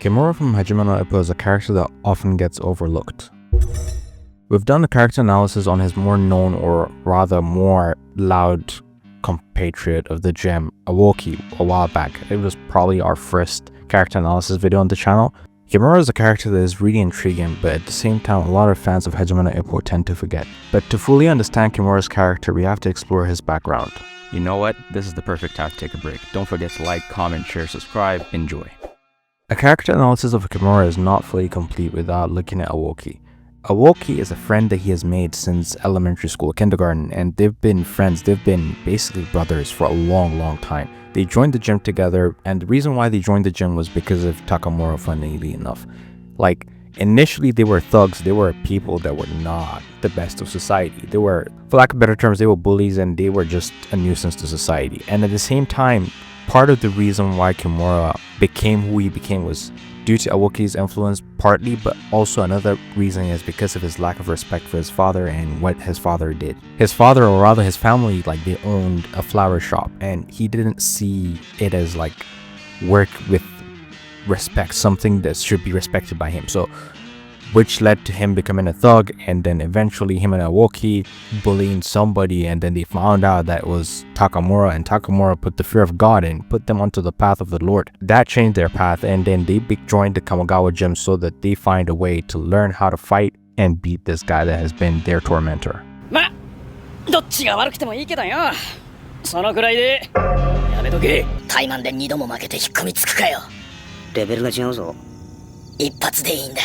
Kimura from Hajime no Ippo is a character that often gets overlooked. We've done a character analysis on his more known, or rather more loud compatriot of the gym, Aoki, a while back. It was probably our first character analysis video on the channel. Kimura is a character that is really intriguing, but at the same time a lot of fans of Hajime no Ippo tend to forget. But to fully understand Kimura's character, we have to explore his background. You know what? This is the perfect time to take a break. Don't forget to like, comment, share, subscribe. Enjoy. A character analysis of Kimura is not fully complete without looking at Aoki. Aoki is a friend that he has made since elementary school, kindergarten, and they've been friends, they've been basically brothers for a long time. They joined the gym together, and the reason why they joined the gym was because of Takamura, funnily enough. Like, initially they were thugs, they were people that were not the best of society. They were, for lack of better terms, they were bullies and they were just a nuisance to society. And at the same time, part of the reason why Kimura became who he became was due to Aoki's influence partly, but also another reason is because of his lack of respect for his father and what his father did. His father, or rather his family, like they owned a flower shop and he didn't see it as like work with respect, something that should be respected by him. So which led to him becoming a thug, and then eventually him and Aoki bullying somebody, and then they found out that it was Takamura, and Takamura put the fear of God and put them onto the path of the Lord. That changed their path, and then they joined the Kamogawa Gym so that they find a way to learn how to fight and beat this guy that has been their tormentor. どっちが悪くてもいいけどよ。そのくらいでやめとけ。怠慢で2度も負けて引っ込みつくかよ。レベルが違うぞ。一発でいいんだ。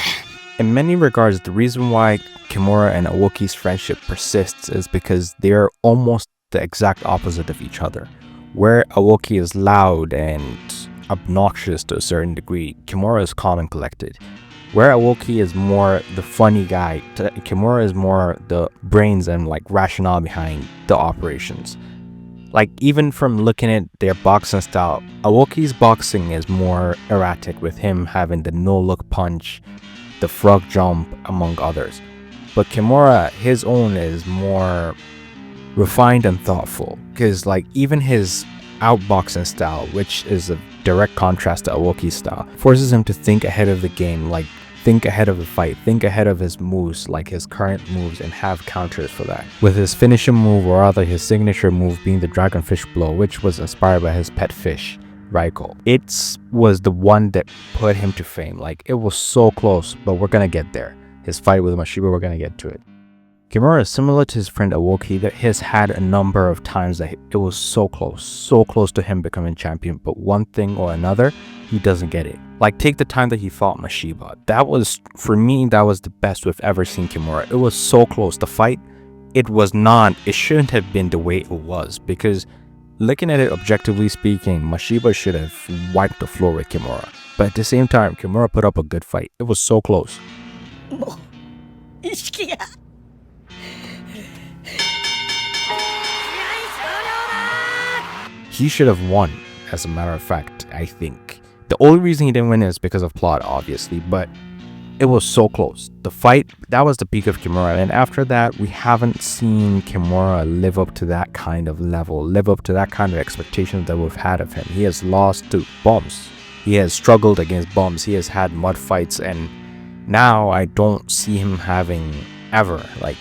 In many regards, the reason why Kimura and Aoki's friendship persists is because they are almost the exact opposite of each other. Where Aoki is loud and obnoxious to a certain degree, Kimura is calm and collected. Where Aoki is more the funny guy, Kimura is more the brains and like rationale behind the operations. Like, even from looking at their boxing style, Aoki's boxing is more erratic, with him having the no-look punch, the frog jump, among others. But Kimura, his own is more refined and thoughtful, because like even his outboxing style, which is a direct contrast to Aoki's style, forces him to think ahead of the game, like think ahead of the fight, think ahead of his moves, like his current moves, and have counters for that. With his finishing move, or rather his signature move, being the dragonfish blow, which was inspired by his pet fish, Raiko. It was the one that put him to fame. Like, it was so close, but we're gonna get there. His fight with Mashiba, we're gonna get to it. Kimura is similar to his friend Aoki, that has had a number of times that it was so close to him becoming champion, but one thing or another, he doesn't get it. Like, take the time that he fought Mashiba. That was, for me, that was the best we've ever seen Kimura. It was so close. The fight, it shouldn't have been the way it was, because looking at it objectively speaking, Mashiba should have wiped the floor with Kimura. But at the same time, Kimura put up a good fight. It was so close. He should have won, as a matter of fact, I think. The only reason he didn't win is because of plot, obviously, but it was so close. The fight, that was the peak of Kimura, and after that, we haven't seen Kimura live up to that kind of level, live up to that kind of expectations that we've had of him. He has lost to bums. He has struggled against bums. He has had mud fights, and now I don't see him having ever, like,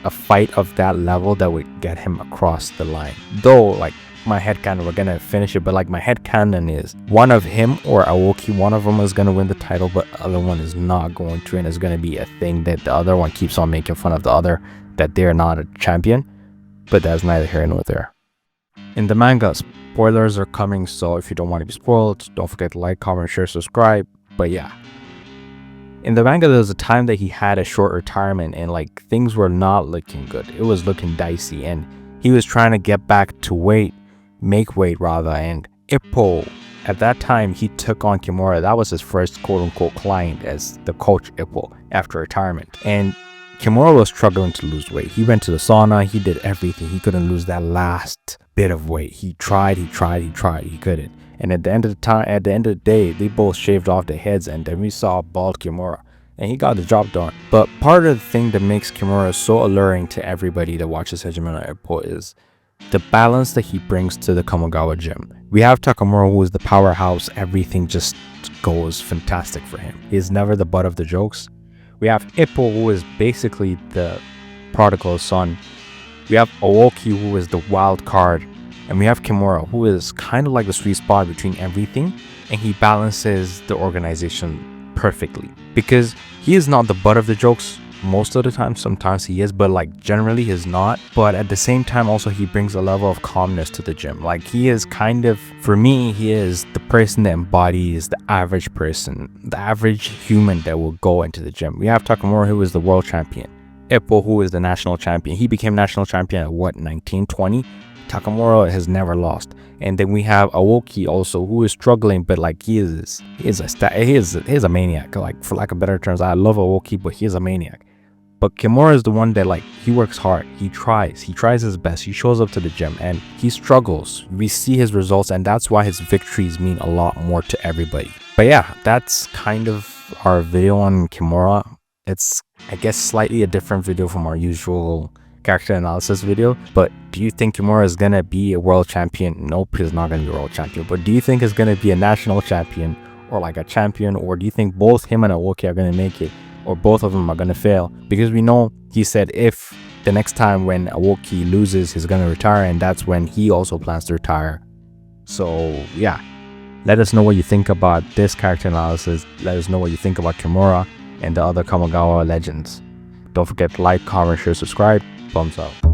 a fight of that level that would get him across the line. Though, like, my headcanon, we're gonna finish it, but like my headcanon is one of him or Aoki, one of them is gonna win the title, but the other one is not going to, and it's gonna be a thing that the other one keeps on making fun of the other, that they're not a champion. But that's neither here nor there. In the manga, spoilers are coming, so if you don't want to be spoiled, don't forget to like, comment, share, subscribe. But yeah, in the manga, there was a time that he had a short retirement and like things were not looking good. It was looking dicey, and he was trying to get back to make weight rather, and Ippo, at that time, he took on Kimura. That was his first quote-unquote client as the coach Ippo after retirement, and Kimura was struggling to lose weight. He went to the sauna, he did everything. He couldn't lose that last bit of weight. He tried, he couldn't. And at the end of the day, they both shaved off their heads, and then we saw bald Kimura, and he got the job done. But part of the thing that makes Kimura so alluring to everybody that watches Hajime no Ippo is the balance that he brings to the Kamogawa Gym. We have Takamura, who is the powerhouse, everything just goes fantastic for him. He's never the butt of the jokes. We have Ippo, who is basically the prodigal son. We have Aoki, who is the wild card. And we have Kimura, who is kind of like the sweet spot between everything. And he balances the organization perfectly. Because he is not the butt of the jokes most of the time. Sometimes he is, but like generally he's not. But at the same time also he brings a level of calmness to the gym. Like he is kind of, for me, he is the person that embodies the average person, the average human that will go into the gym. We have Takamura, who is the world champion. Ippo, who is the national champion. He became national champion at what, 1920? Takamura has never lost. And then we have Aoki also, who is struggling, but like he is a maniac. Like, for lack of better terms, I love Aoki, but he is a maniac. But Kimura is the one that, like, he works hard. He tries his best. He shows up to the gym and he struggles. We see his results, and that's why his victories mean a lot more to everybody. But yeah, that's kind of our video on Kimura. It's, I guess, slightly a different video from our usual character analysis video. But do you think Kimura is gonna be a world champion? Nope, he's not gonna be a world champion. But do you think he's gonna be a national champion, or like a champion? Or do you think both him and Aoki are gonna make it, or both of them are gonna fail? Because we know he said if the next time when Aoki loses, he's gonna retire, and that's when he also plans to retire. So yeah, let us know what you think about this character analysis. Let us know what you think about Kimura and the other Kamogawa legends. Don't forget to like, comment, share, subscribe. Thumbs up.